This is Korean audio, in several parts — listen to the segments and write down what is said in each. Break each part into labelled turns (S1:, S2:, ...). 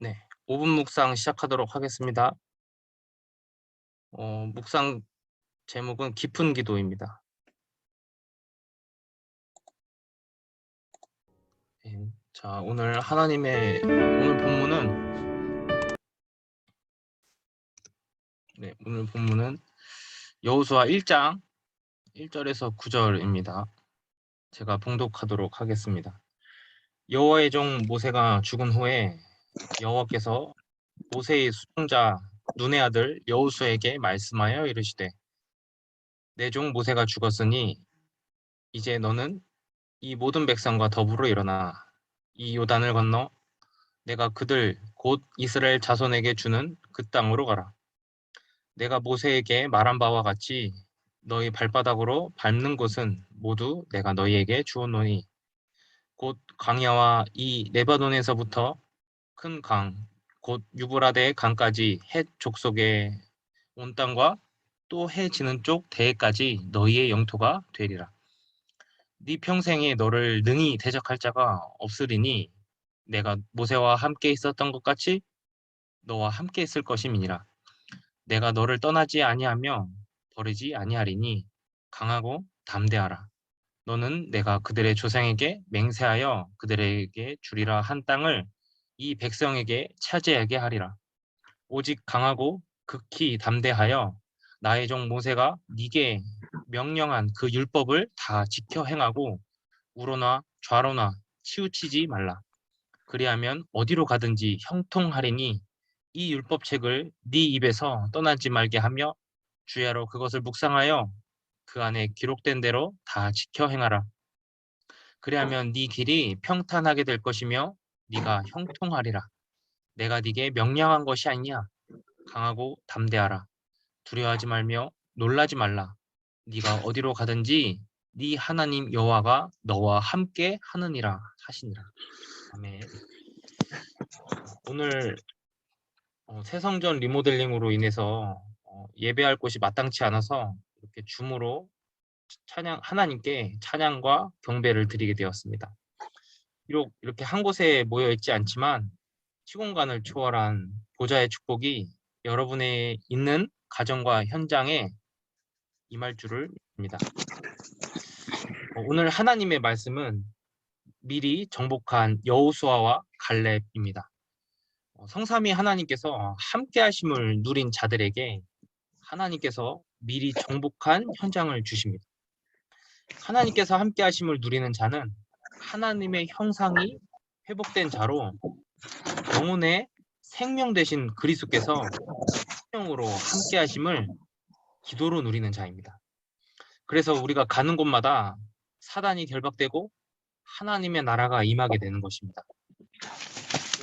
S1: 네, 5분 묵상 시작하도록 하겠습니다. 묵상 제목은 깊은 기도입니다. 네, 자, 오늘 본문은 여호수아 1장 1절에서 9절입니다. 제가 봉독하도록 하겠습니다. 여호와의 종 모세가 죽은 후에 여호와께서 모세의 수종자 눈의 아들 여호수아에게 말씀하여 이르시되, 내 종 모세가 죽었으니 이제 너는 이 모든 백성과 더불어 일어나 이 요단을 건너 내가 그들 곧 이스라엘 자손에게 주는 그 땅으로 가라. 내가 모세에게 말한 바와 같이 너희 발바닥으로 밟는 곳은 모두 내가 너희에게 주었노니 곧 광야와 이 레바논에서부터 큰 강, 곧 유브라데 강까지 헷 족속에 온 땅과 또 해 지는 쪽 대해까지 너희의 영토가 되리라. 네 평생에 너를 능히 대적할 자가 없으리니 내가 모세와 함께 있었던 것 같이 너와 함께 있을 것임이니라. 내가 너를 떠나지 아니하며 버리지 아니하리니 강하고 담대하라. 너는 내가 그들의 조상에게 맹세하여 그들에게 주리라 한 땅을 이 백성에게 차지하게 하리라. 오직 강하고 극히 담대하여 나의 종 모세가 네게 명령한 그 율법을 다 지켜 행하고 우로나 좌로나 치우치지 말라. 그리하면 어디로 가든지 형통하리니 이 율법책을 네 입에서 떠나지 말게 하며 주야로 그것을 묵상하여 그 안에 기록된 대로 다 지켜 행하라. 그리하면 네 길이 평탄하게 될 것이며 네가 형통하리라. 내가 네게 명령한 것이 아니냐. 강하고 담대하라. 두려워하지 말며 놀라지 말라. 네가 어디로 가든지 네 하나님 여호와가 너와 함께 하느니라 하시니라. 아멘. 오늘 새성전 리모델링으로 인해서 예배할 곳이 마땅치 않아서 이렇게 줌으로 하나님께 찬양과 경배를 드리게 되었습니다. 비록 이렇게 한 곳에 모여 있지 않지만 시공간을 초월한 보좌의 축복이 여러분의 있는 가정과 현장에 임할 줄을 믿습니다. 오늘 하나님의 말씀은 미리 정복한 여호수아와 갈렙입니다. 성삼위 하나님께서 함께 하심을 누린 자들에게 하나님께서 미리 정복한 현장을 주십니다. 하나님께서 함께 하심을 누리는 자는 하나님의 형상이 회복된 자로 영혼의 생명 되신 그리스도께서 생명으로 함께 하심을 기도로 누리는 자입니다. 그래서 우리가 가는 곳마다 사단이 결박되고 하나님의 나라가 임하게 되는 것입니다.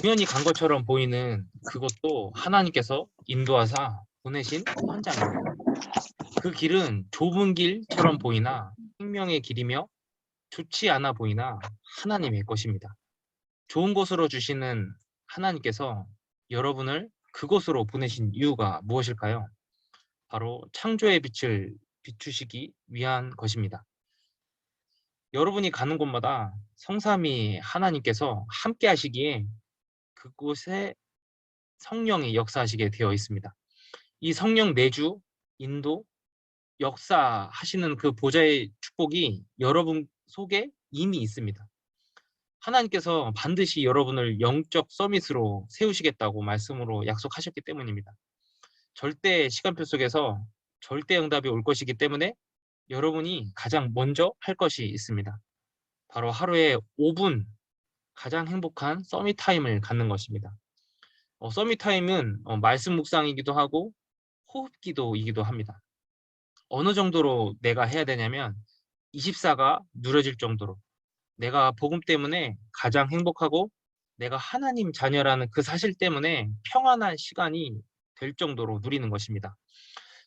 S1: 우연히 간 것처럼 보이는 그것도 하나님께서 인도하사 보내신 현장입니다. 그 길은 좁은 길처럼 보이나 생명의 길이며 좋지 않아 보이나 하나님의 것입니다. 좋은 곳으로 주시는 하나님께서 여러분을 그곳으로 보내신 이유가 무엇일까요? 바로 창조의 빛을 비추시기 위한 것입니다. 여러분이 가는 곳마다 성삼위 하나님께서 함께 하시기에 그곳에 성령이 역사하시게 되어 있습니다. 이 성령 내주, 인도, 역사하시는 그 보좌의 축복이 여러분 속에 이미 있습니다. 하나님께서 반드시 여러분을 영적 서밋으로 세우시겠다고 말씀으로 약속하셨기 때문입니다. 절대 시간표 속에서 절대 응답이 올 것이기 때문에 여러분이 가장 먼저 할 것이 있습니다. 바로 하루에 5분 가장 행복한 서밋 타임을 갖는 것입니다. 서밋 타임은 말씀 묵상이기도 하고 호흡 기도이기도 합니다. 어느 정도로 내가 해야 되냐면 24가 누려질 정도로 내가 복음 때문에 가장 행복하고 내가 하나님 자녀라는 그 사실 때문에 평안한 시간이 될 정도로 누리는 것입니다.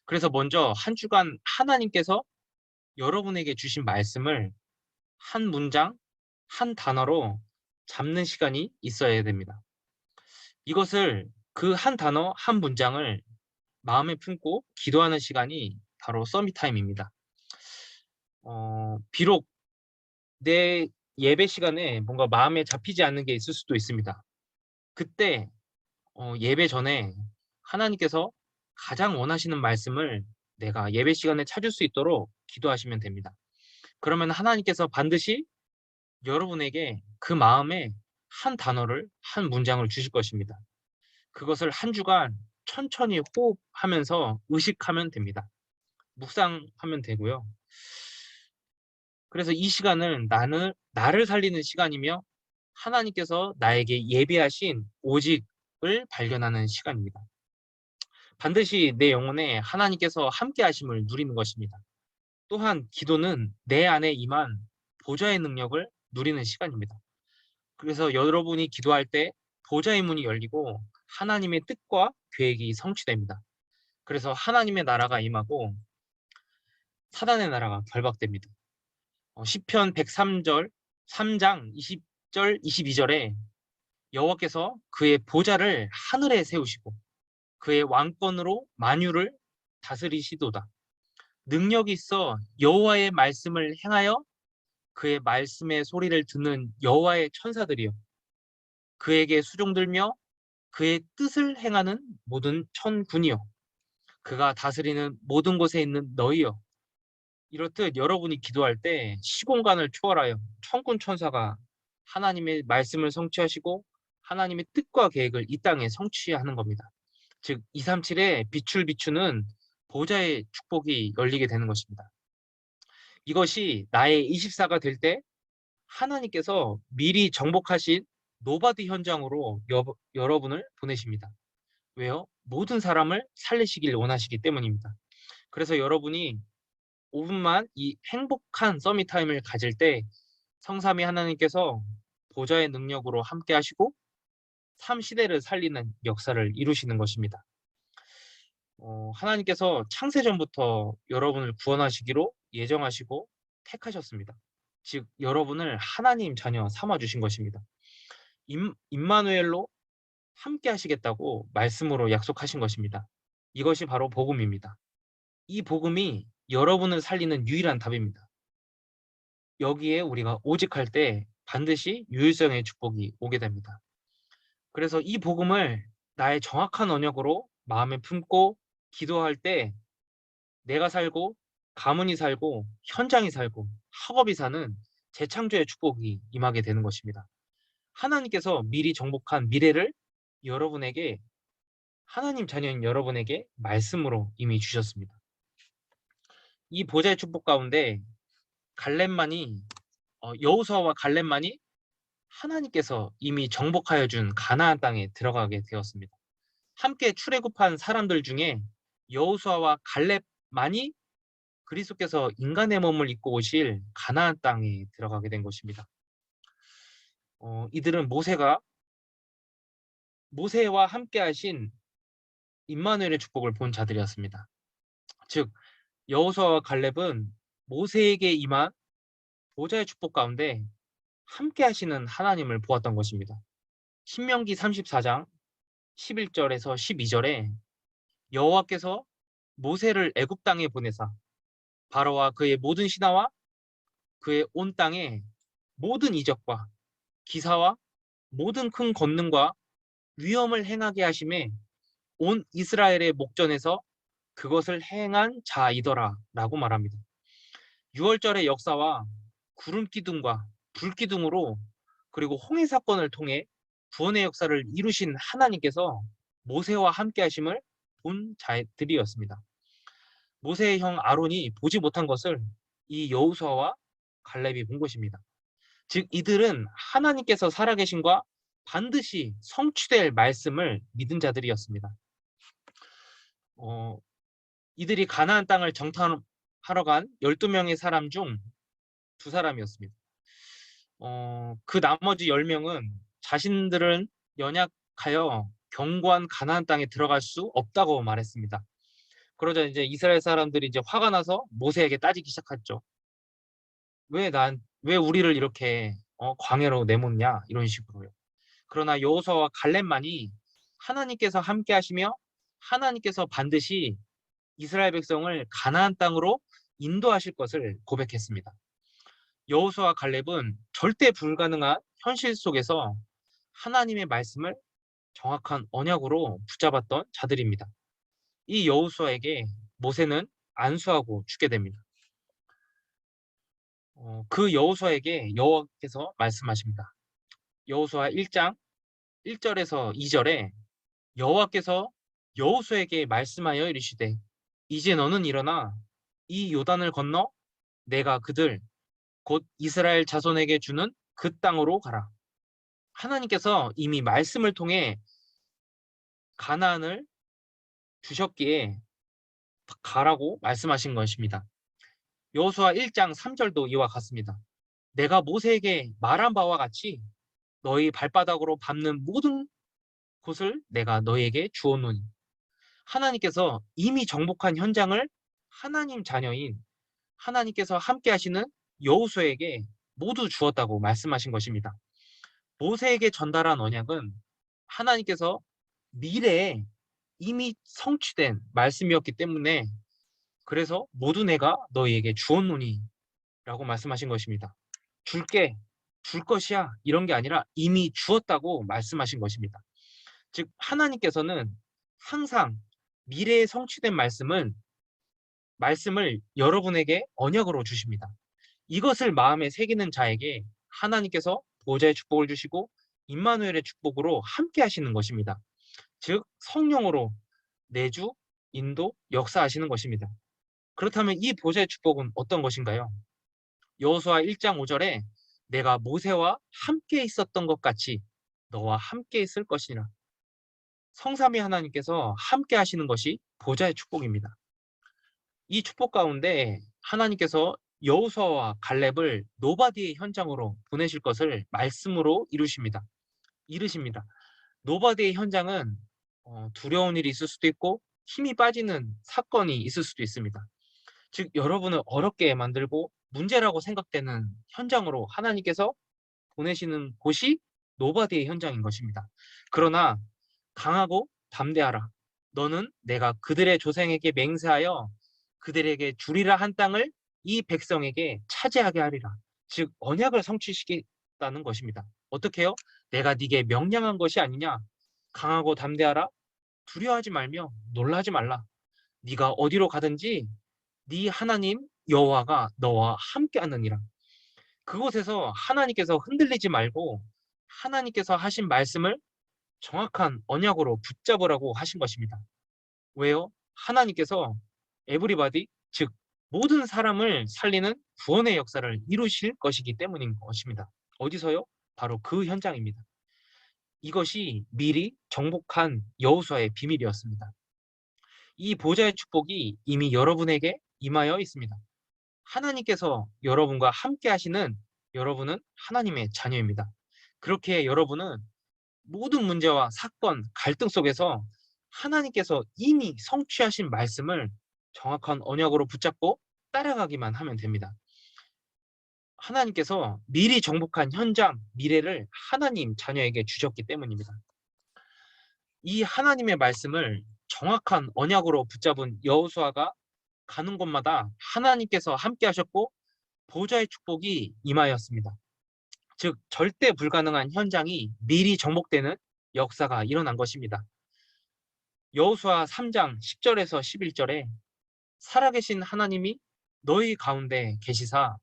S1: 그래서 먼저 한 주간 하나님께서 여러분에게 주신 말씀을 한 문장, 한 단어로 잡는 시간이 있어야 됩니다. 이것을 그 한 단어, 한 문장을 마음에 품고 기도하는 시간이 바로 서밋 타임입니다. 비록 내 예배 시간에 뭔가 마음에 잡히지 않는 게 있을 수도 있습니다. 그때 예배 전에 하나님께서 가장 원하시는 말씀을 내가 예배 시간에 찾을 수 있도록 기도하시면 됩니다. 그러면 하나님께서 반드시 여러분에게 그 마음에 한 단어를, 한 문장을 주실 것입니다. 그것을 한 주간 천천히 호흡하면서 의식하면 됩니다. 묵상하면 되고요. 그래서 이 시간은 나를 살리는 시간이며 하나님께서 나에게 예비하신 오직을 발견하는 시간입니다. 반드시 내 영혼에 하나님께서 함께 하심을 누리는 것입니다. 또한 기도는 내 안에 임한 보좌의 능력을 누리는 시간입니다. 그래서 여러분이 기도할 때 보좌의 문이 열리고 하나님의 뜻과 계획이 성취됩니다. 그래서 하나님의 나라가 임하고 사단의 나라가 결박됩니다. 시편 103절 3장 20절 22절에 여호와께서 그의 보좌를 하늘에 세우시고 그의 왕권으로 만유를 다스리시도다. 능력이 있어 여호와의 말씀을 행하여 그의 말씀의 소리를 듣는 여호와의 천사들이요 그에게 수종들며 그의 뜻을 행하는 모든 천군이요 그가 다스리는 모든 곳에 있는 너희요. 이렇듯 여러분이 기도할 때 시공간을 초월하여 천군 천사가 하나님의 말씀을 성취하시고 하나님의 뜻과 계획을 이 땅에 성취하는 겁니다. 즉 237의 빛을 비추는 보좌의 축복이 열리게 되는 것입니다. 이것이 나의 24가 될 때 하나님께서 미리 정복하신 노바디 현장으로 여러분을 보내십니다. 왜요? 모든 사람을 살리시길 원하시기 때문입니다. 그래서 여러분이 5분만 이 행복한 서밋 타임을 가질 때 성삼위 하나님께서 보좌의 능력으로 함께 하시고 삶 시대를 살리는 역사를 이루시는 것입니다. 하나님께서 창세전부터 여러분을 구원하시기로 예정하시고 택하셨습니다. 즉 여러분을 하나님 자녀 삼아 주신 것입니다. 임마누엘로 함께 하시겠다고 말씀으로 약속하신 것입니다. 이것이 바로 복음입니다. 이 복음이 여러분을 살리는 유일한 답입니다. 여기에 우리가 오직할 때 반드시 유일성의 축복이 오게 됩니다. 그래서 이 복음을 나의 정확한 언역으로 마음에 품고 기도할 때 내가 살고 가문이 살고 현장이 살고 학업이 사는 재창조의 축복이 임하게 되는 것입니다. 하나님께서 미리 정복한 미래를 여러분에게 하나님 자녀인 여러분에게 말씀으로 이미 주셨습니다. 이 보좌의 축복 가운데 갈렙만이 여호수아와 갈렙만이 하나님께서 이미 정복하여 준 가나안 땅에 들어가게 되었습니다. 함께 출애굽한 사람들 중에 여호수아와 갈렙만이 그리스도께서 인간의 몸을 입고 오실 가나안 땅에 들어가게 된 것입니다. 이들은 모세와 함께 하신 임마누엘의 축복을 본 자들이었습니다. 즉 여호수아와 갈렙은 모세에게 임한 보좌의 축복 가운데 함께 하시는 하나님을 보았던 것입니다. 신명기 34장 11절에서 12절에 여호와께서 모세를 애굽 땅에 보내사 바로와 그의 모든 신하와 그의 온 땅에 모든 이적과 기사와 모든 큰 권능과 위엄을 행하게 하심에 온 이스라엘의 목전에서 그것을 행한 자이더라 라고 말합니다. 6월절의 역사와 구름 기둥과 불 기둥으로 그리고 홍해 사건을 통해 구원의 역사를 이루신 하나님께서 모세와 함께 하심을 본 자들이었습니다. 모세의 형 아론이 보지 못한 것을 이 여호수아와 갈렙이 본 것입니다. 즉 이들은 하나님께서 살아계신과 반드시 성취될 말씀을 믿은 자들이었습니다. 이들이 가나안 땅을 정탐하러 간 12명의 사람 중 2사람이었습니다. 그 나머지 10명은 자신들은 연약하여 견고한 가나안 땅에 들어갈 수 없다고 말했습니다. 그러자 이제 이스라엘 사람들이 이제 화가 나서 모세에게 따지기 시작했죠. 왜 우리를 이렇게 광야로 내모냐 이런 식으로요. 그러나 여호수아와 갈렙만이 하나님께서 함께 하시며 하나님께서 반드시 이스라엘 백성을 가나안 땅으로 인도하실 것을 고백했습니다. 여호수아와 갈렙은 절대 불가능한 현실 속에서 하나님의 말씀을 정확한 언약으로 붙잡았던 자들입니다. 이 여호수아에게 모세는 안수하고 죽게 됩니다. 그 여호수아에게 여호와께서 말씀하십니다. 여호수아 1장 1절에서 2절에 여호와께서 여호수아에게 말씀하여 이르시되 이제 너는 일어나 이 요단을 건너 내가 그들 곧 이스라엘 자손에게 주는 그 땅으로 가라. 하나님께서 이미 말씀을 통해 가나안을 주셨기에 가라고 말씀하신 것입니다. 여호수아 1장 3절도 이와 같습니다. 내가 모세에게 말한 바와 같이 너희 발바닥으로 밟는 모든 곳을 내가 너희에게 주었노니 하나님께서 이미 정복한 현장을 하나님 자녀인 하나님께서 함께 하시는 여호수아에게 모두 주었다고 말씀하신 것입니다. 모세에게 전달한 언약은 하나님께서 미래에 이미 성취된 말씀이었기 때문에 그래서 모두 내가 너희에게 주었노니 라고 말씀하신 것입니다. 줄게, 줄 것이야 이런 게 아니라 이미 주었다고 말씀하신 것입니다. 즉 하나님께서는 항상 미래에 성취된 말씀을 여러분에게 언약으로 주십니다. 이것을 마음에 새기는 자에게 하나님께서 보좌의 축복을 주시고 임마누엘의 축복으로 함께 하시는 것입니다. 즉 성령으로 내주, 인도, 역사하시는 것입니다. 그렇다면 이 보좌의 축복은 어떤 것인가요? 여호수아 1장 5절에 내가 모세와 함께 있었던 것 같이 너와 함께 있을 것이라. 성삼위 하나님께서 함께 하시는 것이 보좌의 축복입니다. 이 축복 가운데 하나님께서 여호수아와 갈렙을 노바디의 현장으로 보내실 것을 말씀으로 이루십니다. 노바디의 현장은 두려운 일이 있을 수도 있고 힘이 빠지는 사건이 있을 수도 있습니다. 즉 여러분을 어렵게 만들고 문제라고 생각되는 현장으로 하나님께서 보내시는 곳이 노바디의 현장인 것입니다. 그러나 강하고 담대하라. 너는 내가 그들의 조상에게 맹세하여 그들에게 주리라 한 땅을 이 백성에게 차지하게 하리라. 즉 언약을 성취시키겠다는 것입니다. 어떻게 해요? 내가 네게 명령한 것이 아니냐. 강하고 담대하라. 두려워하지 말며 놀라지 말라. 네가 어디로 가든지 네 하나님 여호와가 너와 함께하느니라. 그곳에서 하나님께서 흔들리지 말고 하나님께서 하신 말씀을 정확한 언약으로 붙잡으라고 하신 것입니다. 왜요? 하나님께서 에브리바디, 즉 모든 사람을 살리는 구원의 역사를 이루실 것이기 때문인 것입니다. 어디서요? 바로 그 현장입니다. 이것이 미리 정복한 여호수아의 비밀이었습니다. 이 보좌의 축복이 이미 여러분에게 임하여 있습니다. 하나님께서 여러분과 함께 하시는 여러분은 하나님의 자녀입니다. 그렇게 여러분은 모든 문제와 사건, 갈등 속에서 하나님께서 이미 성취하신 말씀을 정확한 언약으로 붙잡고 따라가기만 하면 됩니다. 하나님께서 미리 정복한 현장, 미래를 하나님 자녀에게 주셨기 때문입니다. 이 하나님의 말씀을 정확한 언약으로 붙잡은 여호수아가 가는 곳마다 하나님께서 함께 하셨고 보좌의 축복이 임하였습니다. 즉 절대 불가능한 현장이 미리 정복되는 역사가 일어난 것입니다. 여호수아 3장 10절에서 11절에 살아계신 하나님이 너희 가운데 계시사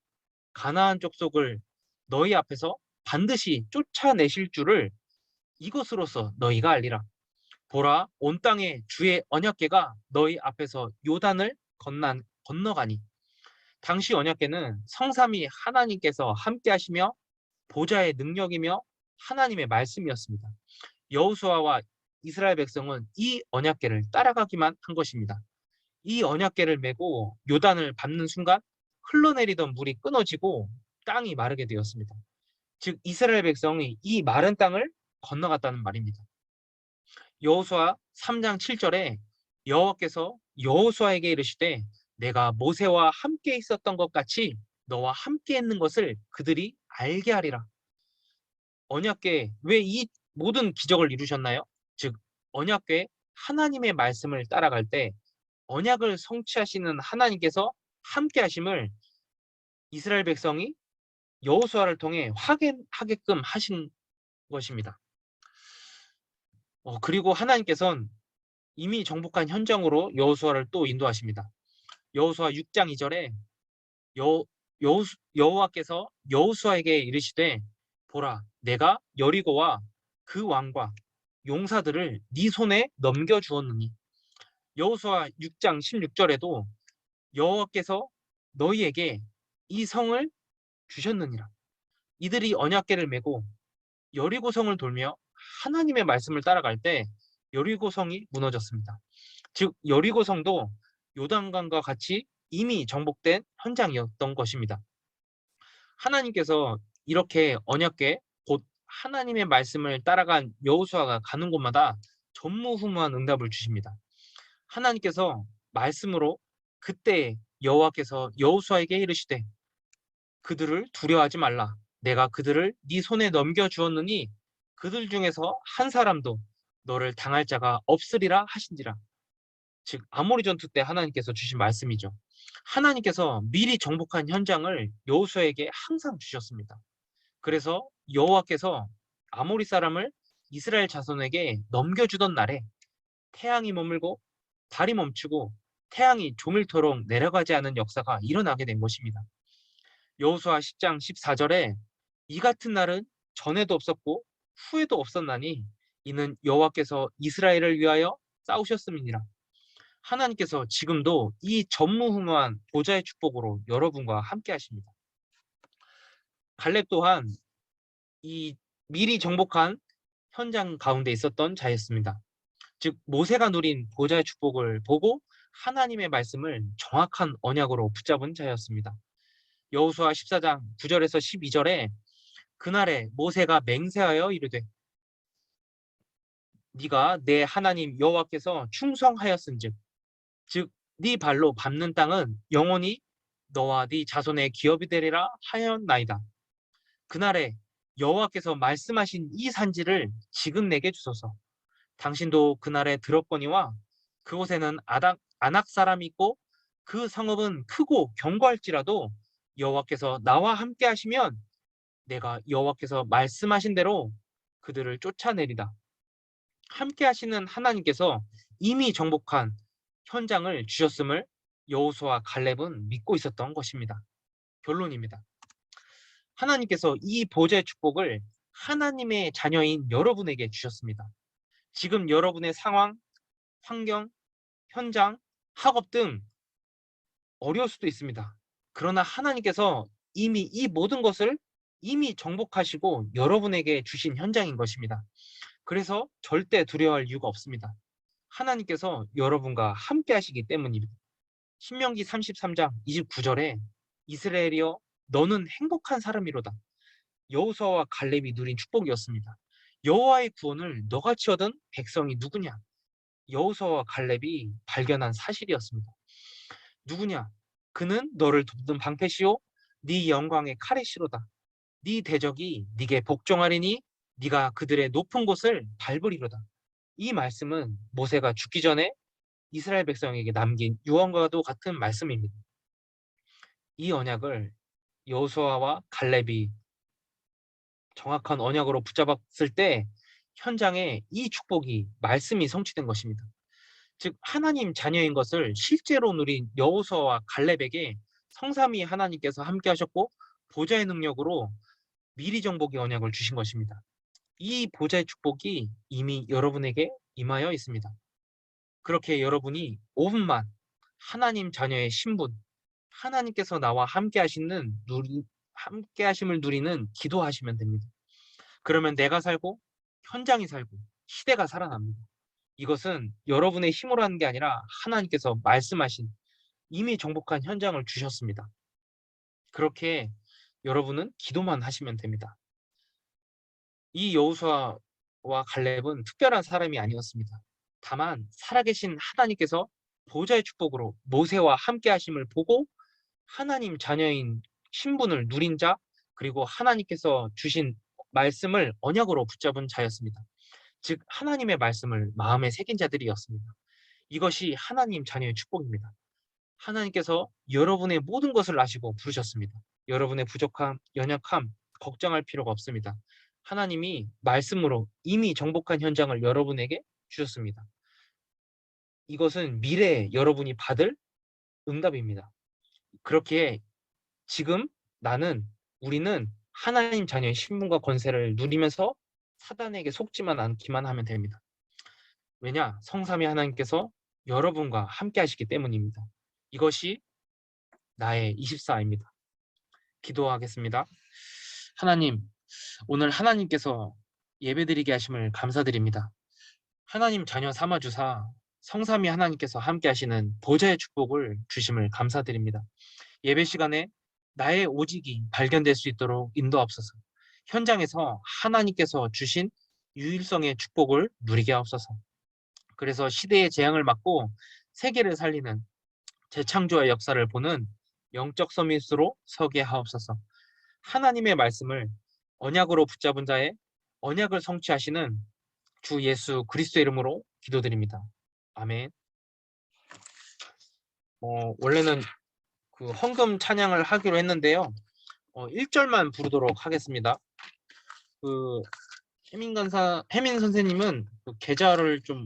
S1: 가나안 족속을 너희 앞에서 반드시 쫓아내실 줄을 이것으로서 너희가 알리라. 보라 온 땅에 주의 언약궤가 너희 앞에서 요단을 건너가니. 당시 언약궤는 성삼위 하나님께서 함께 하시며 보좌의 능력이며 하나님의 말씀이었습니다. 여호수아와 이스라엘 백성은 이 언약궤를 따라가기만 한 것입니다. 이 언약궤를 메고 요단을 밟는 순간 흘러내리던 물이 끊어지고 땅이 마르게 되었습니다. 즉 이스라엘 백성이 이 마른 땅을 건너갔다는 말입니다. 여호수아 3장 7절에 여호와께서 여호수아에게 이르시되 내가 모세와 함께 있었던 것 같이 너와 함께 있는 것을 그들이 알게 하리라. 언약궤 왜 이 모든 기적을 이루셨나요? 즉 언약궤 하나님의 말씀을 따라갈 때 언약을 성취하시는 하나님께서 함께 하심을 이스라엘 백성이 여호수아를 통해 확인하게끔 하신 것입니다. 그리고 하나님께서는 이미 정복한 현장으로 여호수아를 또 인도하십니다. 여호수아 6장 2절에 여호와께서 여호수아에게 이르시되 보라 내가 여리고와 그 왕과 용사들을 네 손에 넘겨 주었느니 여호수아 6장 16절에도 여호와께서 너희에게 이 성을 주셨느니라. 이들이 언약궤를 메고 여리고성을 돌며 하나님의 말씀을 따라갈 때 여리고성이 무너졌습니다. 즉 여리고성도 요단강과 같이 이미 정복된 현장이었던 것입니다. 하나님께서 이렇게 언약궤 곧 하나님의 말씀을 따라간 여호수아가 가는 곳마다 전무후무한 응답을 주십니다. 하나님께서 말씀으로 그때 여호와께서 여호수아에게 이르시되 그들을 두려워하지 말라. 내가 그들을 네 손에 넘겨 주었느니 그들 중에서 한 사람도 너를 당할 자가 없으리라 하신지라. 즉 아모리 전투 때 하나님께서 주신 말씀이죠. 하나님께서 미리 정복한 현장을 여호수아에게 항상 주셨습니다. 그래서 여호와께서 아모리 사람을 이스라엘 자손에게 넘겨주던 날에 태양이 머물고 달이 멈추고 태양이 종일토록 내려가지 않은 역사가 일어나게 된 것입니다. 여호수아 10장 14절에 이 같은 날은 전에도 없었고 후에도 없었나니 이는 여호와께서 이스라엘을 위하여 싸우셨음이니라. 하나님께서 지금도 이 전무후무한 보좌의 축복으로 여러분과 함께 하십니다. 갈렙 또한 이 미리 정복한 현장 가운데 있었던 자였습니다. 즉 모세가 누린 보좌의 축복을 보고 하나님의 말씀을 정확한 언약으로 붙잡은 자였습니다. 여호수아 14장 9절에서 12절에 그날에 모세가 맹세하여 이르되 네가 내 하나님 여호와께서 충성하였은즉 즉 네 발로 밟는 땅은 영원히 너와 네 자손의 기업이 되리라 하였나이다. 그날에 여호와께서 말씀하신 이 산지를 지금 내게 주소서. 당신도 그날에 들었거니와 그곳에는 아낙 사람이 있고 그 성읍은 크고 견고할지라도 여호와께서 나와 함께 하시면 내가 여호와께서 말씀하신 대로 그들을 쫓아내리다. 함께 하시는 하나님께서 이미 정복한 현장을 주셨음을 여호수아 갈렙은 믿고 있었던 것입니다. 결론입니다. 하나님께서 이 보좌의 축복을 하나님의 자녀인 여러분에게 주셨습니다. 지금 여러분의 상황, 환경, 현장, 학업 등 어려울 수도 있습니다. 그러나 하나님께서 이미 이 모든 것을 이미 정복하시고 여러분에게 주신 현장인 것입니다. 그래서 절대 두려워할 이유가 없습니다. 하나님께서 여러분과 함께 하시기 때문입니다. 신명기 33장 29절에 이스라엘이여 너는 행복한 사람이로다. 여호수아와 갈렙이 누린 축복이었습니다. 여호와의 구원을 너같이 얻은 백성이 누구냐? 여호수아와 갈렙이 발견한 사실이었습니다. 누구냐? 그는 너를 돕는 방패시요 네 영광의 칼이시로다. 네 대적이 네게 복종하리니 네가 그들의 높은 곳을 밟으리로다. 이 말씀은 모세가 죽기 전에 이스라엘 백성에게 남긴 유언과도 같은 말씀입니다. 이 언약을 여호수아와 갈렙이 정확한 언약으로 붙잡았을 때 현장에 이 축복이 말씀이 성취된 것입니다. 즉 하나님 자녀인 것을 실제로 누린 여호수아와 갈렙에게 성삼위 하나님께서 함께 하셨고 보좌의 능력으로 미리 정복의 언약을 주신 것입니다. 이 보좌의 축복이 이미 여러분에게 임하여 있습니다. 그렇게 여러분이 5분만 하나님 자녀의 신분, 하나님께서 나와 함께 함께 하심을 누리는 기도하시면 됩니다. 그러면 내가 살고 현장이 살고 시대가 살아납니다. 이것은 여러분의 힘으로 하는 게 아니라 하나님께서 말씀하신 이미 정복한 현장을 주셨습니다. 그렇게 여러분은 기도만 하시면 됩니다. 이 여호수아와 갈렙은 특별한 사람이 아니었습니다. 다만 살아계신 하나님께서 보좌의 축복으로 모세와 함께 하심을 보고 하나님 자녀인 신분을 누린 자, 그리고 하나님께서 주신 말씀을 언약으로 붙잡은 자였습니다. 즉 하나님의 말씀을 마음에 새긴 자들이었습니다. 이것이 하나님 자녀의 축복입니다. 하나님께서 여러분의 모든 것을 아시고 부르셨습니다. 여러분의 부족함, 연약함, 걱정할 필요가 없습니다. 하나님이 말씀으로 이미 정복한 현장을 여러분에게 주셨습니다. 이것은 미래에 여러분이 받을 응답입니다. 그렇게 지금 우리는 하나님 자녀의 신분과 권세를 누리면서 사단에게 속지만 않기만 하면 됩니다. 왜냐? 성삼위 하나님께서 여러분과 함께 하시기 때문입니다. 이것이 나의 24입니다. 기도하겠습니다. 하나님, 오늘 하나님께서 예배드리게 하심을 감사드립니다. 하나님 자녀 삼아주사 성삼위 하나님께서 함께 하시는 보좌의 축복을 주심을 감사드립니다. 예배 시간에 나의 오직이 발견될 수 있도록 인도하옵소서. 현장에서 하나님께서 주신 유일성의 축복을 누리게 하옵소서. 그래서 시대의 재앙을 막고 세계를 살리는 재창조의 역사를 보는 영적 서밋으로 서게 하옵소서. 하나님의 말씀을 언약으로 붙잡은 자의 언약을 성취하시는 주 예수 그리스도의 이름으로 기도드립니다. 아멘. 원래는 그 헌금 찬양을 하기로 했는데요. 1절만 부르도록 하겠습니다. 혜민 선생님은 그 계좌를 좀